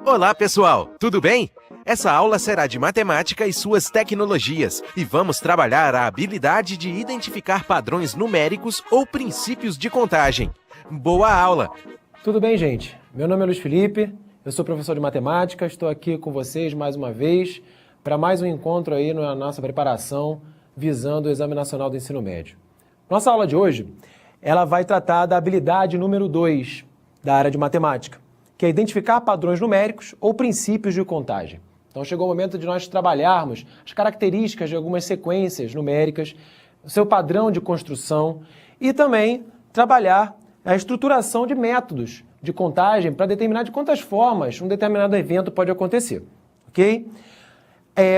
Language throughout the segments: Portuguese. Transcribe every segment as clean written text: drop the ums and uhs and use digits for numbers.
Olá, pessoal! Tudo bem? Essa aula será de matemática e suas tecnologias e vamos trabalhar a habilidade de identificar padrões numéricos ou princípios de contagem. Boa aula! Tudo bem, gente? Meu nome é Luiz Felipe, eu sou professor de matemática, estou aqui com vocês mais uma vez para mais um encontro aí na nossa preparação visando o Exame Nacional do Ensino Médio. Nossa aula de hoje, ela vai tratar da habilidade número 2 da área de matemática, que é identificar padrões numéricos ou princípios de contagem. Então chegou o momento de nós trabalharmos as características de algumas sequências numéricas, o seu padrão de construção e também trabalhar a estruturação de métodos de contagem para determinar de quantas formas um determinado evento pode acontecer, ok?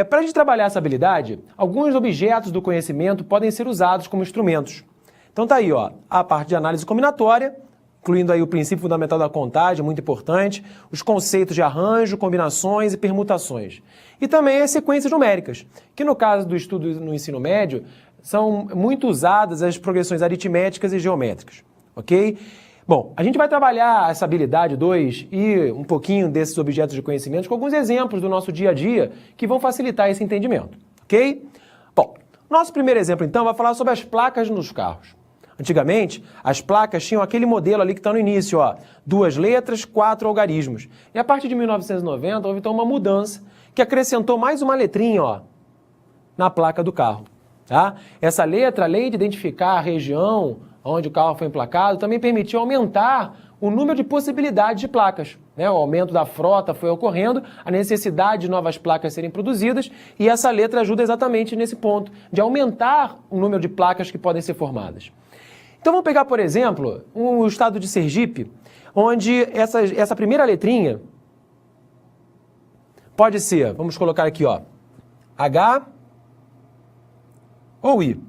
Para a gente trabalhar essa habilidade, alguns objetos do conhecimento podem ser usados como instrumentos. Então tá aí, ó, a parte de análise combinatória, incluindo aí o princípio fundamental da contagem, muito importante, os conceitos de arranjo, combinações e permutações. E também as sequências numéricas, que no caso do estudo no ensino médio, são muito usadas as progressões aritméticas e geométricas, ok? Bom, a gente vai trabalhar essa habilidade 2 e um pouquinho desses objetos de conhecimento com alguns exemplos do nosso dia a dia que vão facilitar esse entendimento, ok? Bom, nosso primeiro exemplo então vai falar sobre as placas nos carros. Antigamente, as placas tinham aquele modelo ali que está no início, ó, 2 letras, 4 algarismos. E a partir de 1990 houve então uma mudança que acrescentou mais uma letrinha, ó, na placa do carro, tá? Essa letra, além de identificar a região onde o carro foi emplacado, também permitiu aumentar o número de possibilidades de placas, né? O aumento da frota foi ocorrendo, a necessidade de novas placas serem produzidas, e essa letra ajuda exatamente nesse ponto, de aumentar o número de placas que podem ser formadas. Então vamos pegar, por exemplo, o estado de Sergipe, onde essa primeira letrinha pode ser, vamos colocar aqui, ó, H ou I,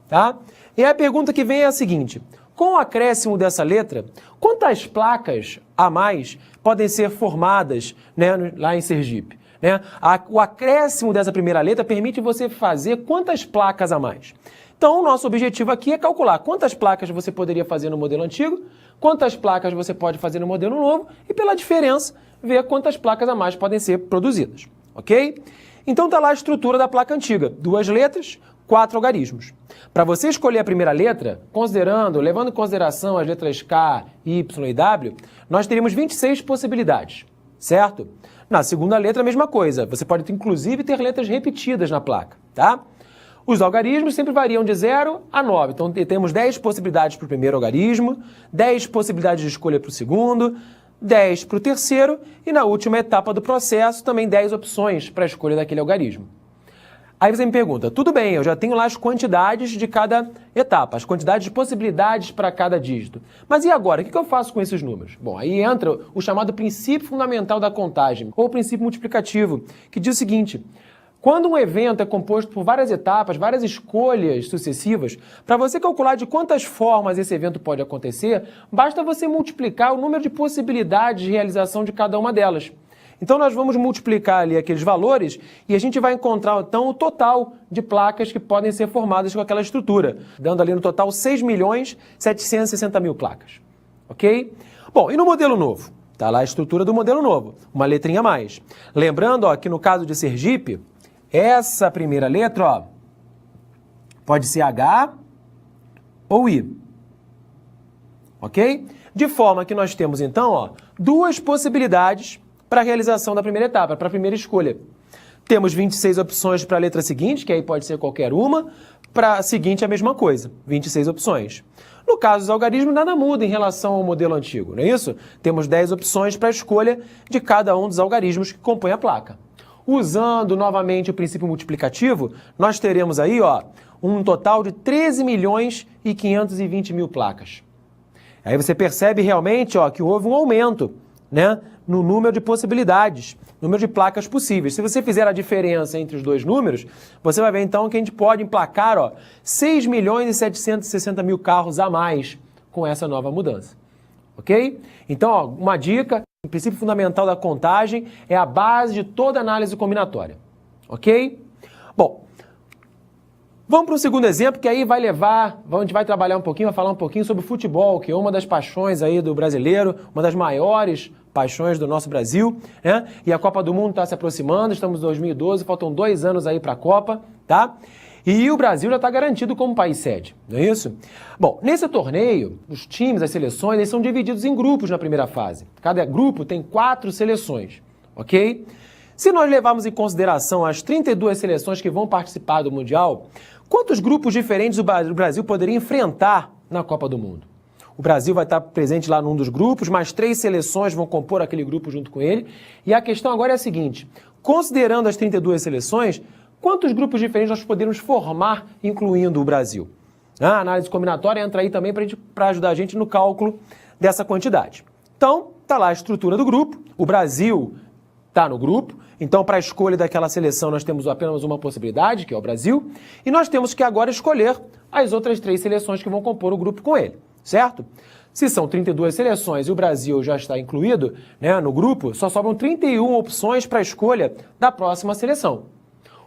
tá? E a pergunta que vem é a seguinte: com o acréscimo dessa letra, quantas placas a mais podem ser formadas, né, lá em Sergipe? Né? O acréscimo dessa primeira letra permite você fazer quantas placas a mais? Então, o nosso objetivo aqui é calcular quantas placas você poderia fazer no modelo antigo, quantas placas você pode fazer no modelo novo e, pela diferença, ver quantas placas a mais podem ser produzidas, ok? Então, está lá a estrutura da placa antiga, 2 letras, 4 algarismos. Para você escolher a primeira letra, levando em consideração as letras K, Y e W, nós teríamos 26 possibilidades, certo? Na segunda letra, a mesma coisa. Você pode, inclusive, ter letras repetidas na placa, tá? Os algarismos sempre variam de 0 a 9. Então, temos 10 possibilidades para o primeiro algarismo, 10 possibilidades de escolha para o segundo, 10 para o terceiro e, na última etapa do processo, também 10 opções para a escolha daquele algarismo. Aí você me pergunta, tudo bem, eu já tenho lá as quantidades de cada etapa, as quantidades de possibilidades para cada dígito. Mas e agora? O que eu faço com esses números? Bom, aí entra o chamado princípio fundamental da contagem, ou princípio multiplicativo, que diz o seguinte: quando um evento é composto por várias etapas, várias escolhas sucessivas, para você calcular de quantas formas esse evento pode acontecer, basta você multiplicar o número de possibilidades de realização de cada uma delas. Então nós vamos multiplicar ali aqueles valores e a gente vai encontrar então o total de placas que podem ser formadas com aquela estrutura, dando ali no total 6.760.000 placas, ok? Bom, e no modelo novo? Está lá a estrutura do modelo novo, uma letrinha a mais. Lembrando, ó, que no caso de Sergipe, essa primeira letra, ó, pode ser H ou I, ok? De forma que nós temos então, ó, 2 possibilidades para a realização da primeira etapa, para a primeira escolha. Temos 26 opções para a letra seguinte, que aí pode ser qualquer uma, para a seguinte a mesma coisa, 26 opções. No caso dos algarismos, nada muda em relação ao modelo antigo, não é isso? Temos 10 opções para a escolha de cada um dos algarismos que compõem a placa. Usando novamente o princípio multiplicativo, nós teremos aí, ó, um total de 13.520.000 placas. Aí você percebe realmente, ó, que houve um aumento, né, no número de possibilidades, número de placas possíveis. Se você fizer a diferença entre os dois números, você vai ver então que a gente pode emplacar, ó, 6.760.000 carros a mais com essa nova mudança, ok? Então, ó, uma dica: o princípio fundamental da contagem é a base de toda análise combinatória, ok? Bom, Vamos para o segundo exemplo, que aí a gente vai trabalhar um pouquinho, vai falar um pouquinho sobre o futebol, que é uma das paixões aí do brasileiro, uma das maiores paixões do nosso Brasil, né? E a Copa do Mundo está se aproximando, estamos em 2012, faltam 2 anos aí para a Copa, tá? E o Brasil já está garantido como país sede, não é isso? Bom, nesse torneio, os times, as seleções, eles são divididos em grupos na primeira fase. Cada grupo tem 4 seleções, ok? Se nós levarmos em consideração as 32 seleções que vão participar do Mundial, quantos grupos diferentes o Brasil poderia enfrentar na Copa do Mundo? O Brasil vai estar presente lá num dos grupos, mais 3 seleções vão compor aquele grupo junto com ele. E a questão agora é a seguinte, considerando as 32 seleções, quantos grupos diferentes nós poderíamos formar, incluindo o Brasil? A análise combinatória entra aí também para ajudar a gente no cálculo dessa quantidade. Então, está lá a estrutura do grupo, o Brasil está no grupo, então para a escolha daquela seleção nós temos apenas uma possibilidade, que é o Brasil, e nós temos que agora escolher as outras 3 seleções que vão compor o grupo com ele, certo? Se são 32 seleções e o Brasil já está incluído, né, no grupo, só sobram 31 opções para a escolha da próxima seleção.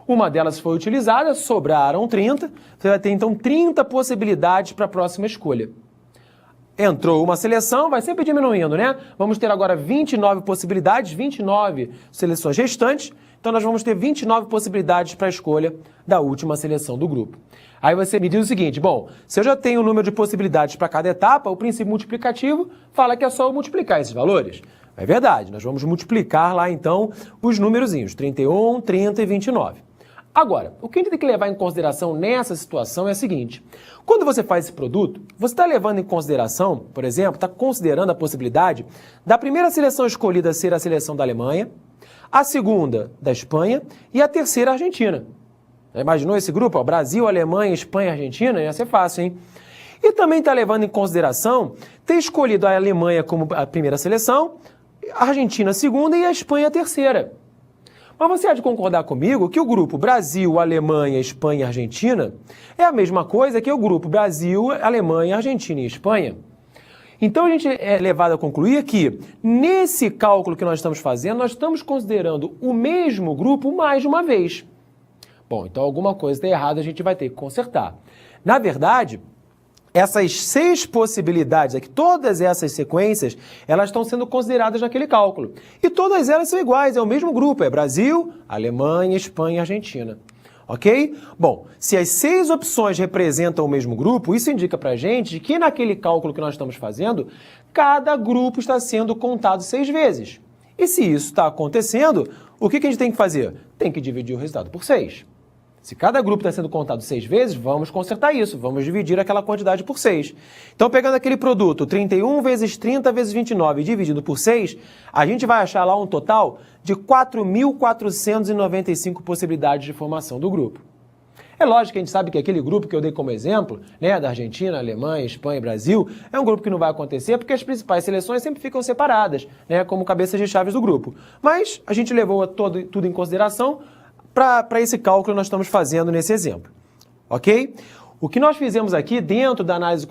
Uma delas foi utilizada, sobraram 30, você vai ter então 30 possibilidades para a próxima escolha. Entrou uma seleção, vai sempre diminuindo, né? Vamos ter agora 29 possibilidades, 29 seleções restantes, então nós vamos ter 29 possibilidades para a escolha da última seleção do grupo. Aí você me diz o seguinte, bom, se eu já tenho o número de possibilidades para cada etapa, o princípio multiplicativo fala que é só eu multiplicar esses valores. É verdade, nós vamos multiplicar lá então os númerozinhos, 31, 30 e 29. Agora, o que a gente tem que levar em consideração nessa situação é o seguinte, quando você faz esse produto, você está levando em consideração, por exemplo, está considerando a possibilidade da primeira seleção escolhida ser a seleção da Alemanha, a segunda da Espanha e a terceira a Argentina. Já imaginou esse grupo? Ó, Brasil, Alemanha, Espanha e Argentina? Ia ser fácil, hein? E também está levando em consideração ter escolhido a Alemanha como a primeira seleção, a Argentina a segunda e a Espanha a terceira. Mas você há de concordar comigo que o grupo Brasil, Alemanha, Espanha e Argentina é a mesma coisa que o grupo Brasil, Alemanha, Argentina e Espanha. Então a gente é levado a concluir que nesse cálculo que nós estamos fazendo, nós estamos considerando o mesmo grupo mais de uma vez. Bom, então alguma coisa está errada, a gente vai ter que consertar. Na verdade, essas 6 possibilidades aqui, todas essas sequências, elas estão sendo consideradas naquele cálculo. E todas elas são iguais, é o mesmo grupo, é Brasil, Alemanha, Espanha e Argentina. Ok? Bom, se as 6 opções representam o mesmo grupo, isso indica pra gente que naquele cálculo que nós estamos fazendo, cada grupo está sendo contado 6 vezes. E se isso está acontecendo, o que a gente tem que fazer? Tem que dividir o resultado por 6. Se cada grupo está sendo contado 6 vezes, vamos consertar isso, vamos dividir aquela quantidade por 6. Então, pegando aquele produto, 31 vezes 30 vezes 29 dividido por 6, a gente vai achar lá um total de 4.495 possibilidades de formação do grupo. É lógico que a gente sabe que aquele grupo que eu dei como exemplo, né, da Argentina, Alemanha, Espanha e Brasil, é um grupo que não vai acontecer porque as principais seleções sempre ficam separadas, né, como cabeças de chaves do grupo. Mas a gente levou tudo em consideração para esse cálculo que nós estamos fazendo nesse exemplo, ok? O que nós fizemos aqui dentro da análise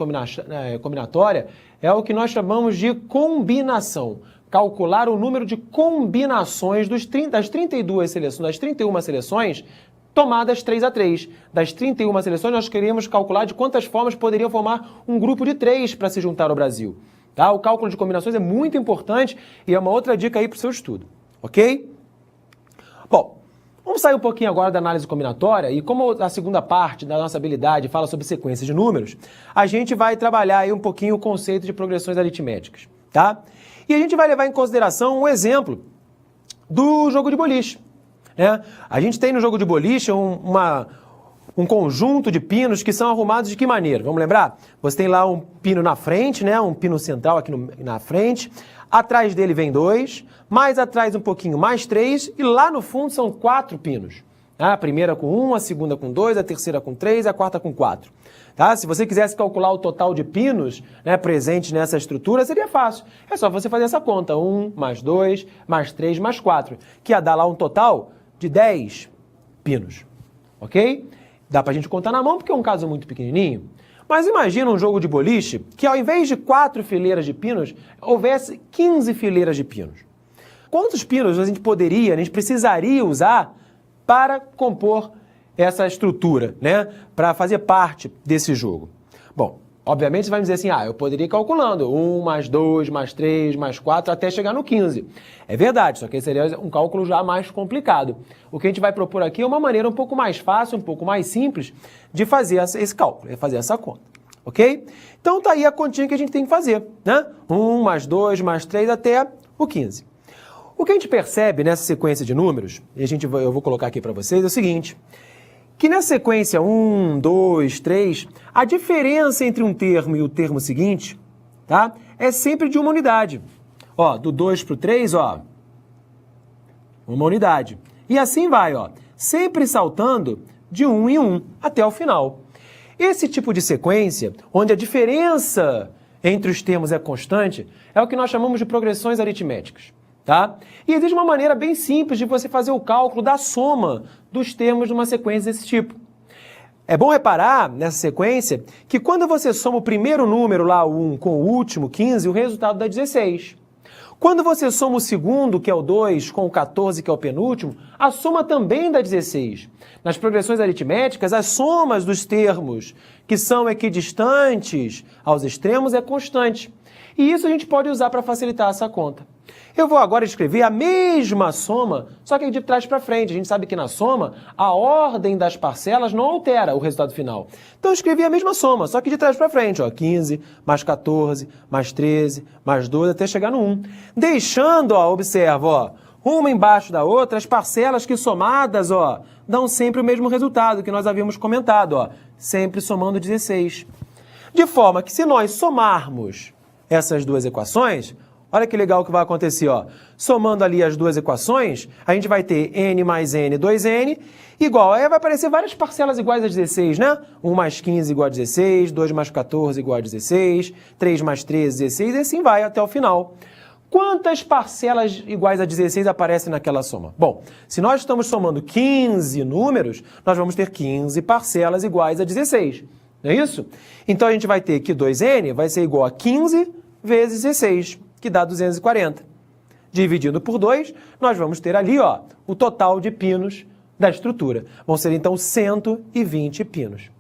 combinatória é o que nós chamamos de combinação. Calcular o número de combinações das 32 seleções, das 31 seleções, tomadas 3 a 3. Das 31 seleções, nós queríamos calcular de quantas formas poderiam formar um grupo de 3 para se juntar ao Brasil. Tá? O cálculo de combinações é muito importante e é uma outra dica aí para o seu estudo, ok? Bom, vamos sair um pouquinho agora da análise combinatória e como a segunda parte da nossa habilidade fala sobre sequências de números, a gente vai trabalhar aí um pouquinho o conceito de progressões aritméticas, tá? E a gente vai levar em consideração um exemplo do jogo de boliche, né? A gente tem no jogo de boliche um conjunto de pinos que são arrumados de que maneira? Vamos lembrar? Você tem lá um pino na frente, né? Um pino central aqui na frente. Atrás dele vem 2, mais atrás um pouquinho mais 3 e lá no fundo são 4 pinos. A primeira com 1, a segunda com 2, a terceira com 3 e a quarta com 4. Tá? Se você quisesse calcular o total de pinos, né, presentes nessa estrutura, seria fácil. É só você fazer essa conta. 1, mais 2, mais 3, mais 4. Que ia dar lá um total de 10 pinos. Ok? Dá pra gente contar na mão porque é um caso muito pequenininho. Mas imagina um jogo de boliche que ao invés de 4 fileiras de pinos, houvesse 15 fileiras de pinos. Quantos pinos a gente precisaria usar para compor essa estrutura, né, para fazer parte desse jogo? Bom, obviamente você vai me dizer assim, eu poderia ir calculando 1 mais 2 mais 3 mais 4 até chegar no 15. É verdade, só que seria um cálculo já mais complicado. O que a gente vai propor aqui é uma maneira um pouco mais fácil, um pouco mais simples de fazer esse cálculo, de fazer essa conta, ok? Então tá aí a continha que a gente tem que fazer, né? 1 mais 2 mais 3 até o 15. O que a gente percebe nessa sequência de números, e eu vou colocar aqui para vocês, é o seguinte, que na sequência 1, 2, 3, a diferença entre um termo e o termo seguinte, tá, é sempre de uma unidade. Ó, do 2 para o 3, ó, uma unidade. E assim vai, ó, sempre saltando de 1 em 1 até o final. Esse tipo de sequência, onde a diferença entre os termos é constante, é o que nós chamamos de progressões aritméticas. Tá? E existe uma maneira bem simples de você fazer o cálculo da soma dos termos de uma sequência desse tipo. É bom reparar nessa sequência que quando você soma o primeiro número lá, o 1, com o último, 15, o resultado dá 16. Quando você soma o segundo, que é o 2, com o 14, que é o penúltimo, a soma também dá 16. Nas progressões aritméticas, as somas dos termos que são equidistantes aos extremos é constante. E isso a gente pode usar para facilitar essa conta. Eu vou agora escrever a mesma soma, só que de trás para frente. A gente sabe que na soma, a ordem das parcelas não altera o resultado final. Então eu escrevi a mesma soma, só que de trás para frente. Ó, 15, mais 14, mais 13, mais 12, até chegar no 1. Deixando, ó, observa, ó, uma embaixo da outra, as parcelas que somadas, ó, dão sempre o mesmo resultado que nós havíamos comentado, ó, sempre somando 16. De forma que se nós somarmos essas duas equações, olha que legal que vai acontecer, ó. Somando ali as duas equações, a gente vai ter n mais n, 2n, igual, aí vai aparecer várias parcelas iguais a 16, né? 1 mais 15 igual a 16, 2 mais 14 igual a 16, 3 mais 13, 16, e assim vai até o final. Quantas parcelas iguais a 16 aparecem naquela soma? Bom, se nós estamos somando 15 números, nós vamos ter 15 parcelas iguais a 16, não é isso? Então a gente vai ter que 2n vai ser igual a 15 vezes 16, que dá 240. Dividido por 2, nós vamos ter ali, ó, o total de pinos da estrutura. Vão ser, então, 120 pinos.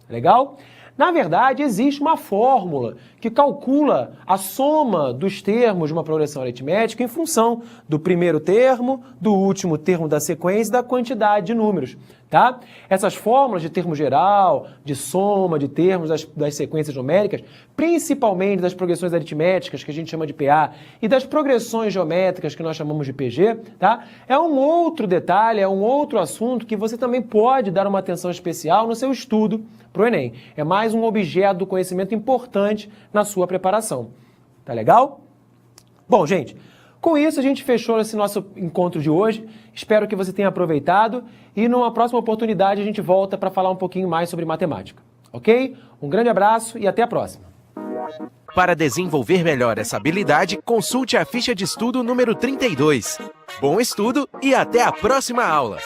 Legal? Na verdade, existe uma fórmula que calcula a soma dos termos de uma progressão aritmética em função do primeiro termo, do último termo da sequência e da quantidade de números, tá? Essas fórmulas de termo geral, de soma de termos das sequências numéricas, principalmente das progressões aritméticas, que a gente chama de PA, e das progressões geométricas, que nós chamamos de PG, tá? É um outro detalhe, é um outro assunto que você também pode dar uma atenção especial no seu estudo para o Enem. É mais um objeto do conhecimento importante na sua preparação. Tá legal? Bom, gente, com isso a gente fechou esse nosso encontro de hoje. Espero que você tenha aproveitado e numa próxima oportunidade a gente volta para falar um pouquinho mais sobre matemática. Ok? Um grande abraço e até a próxima. Para desenvolver melhor essa habilidade, consulte a ficha de estudo número 32. Bom estudo e até a próxima aula!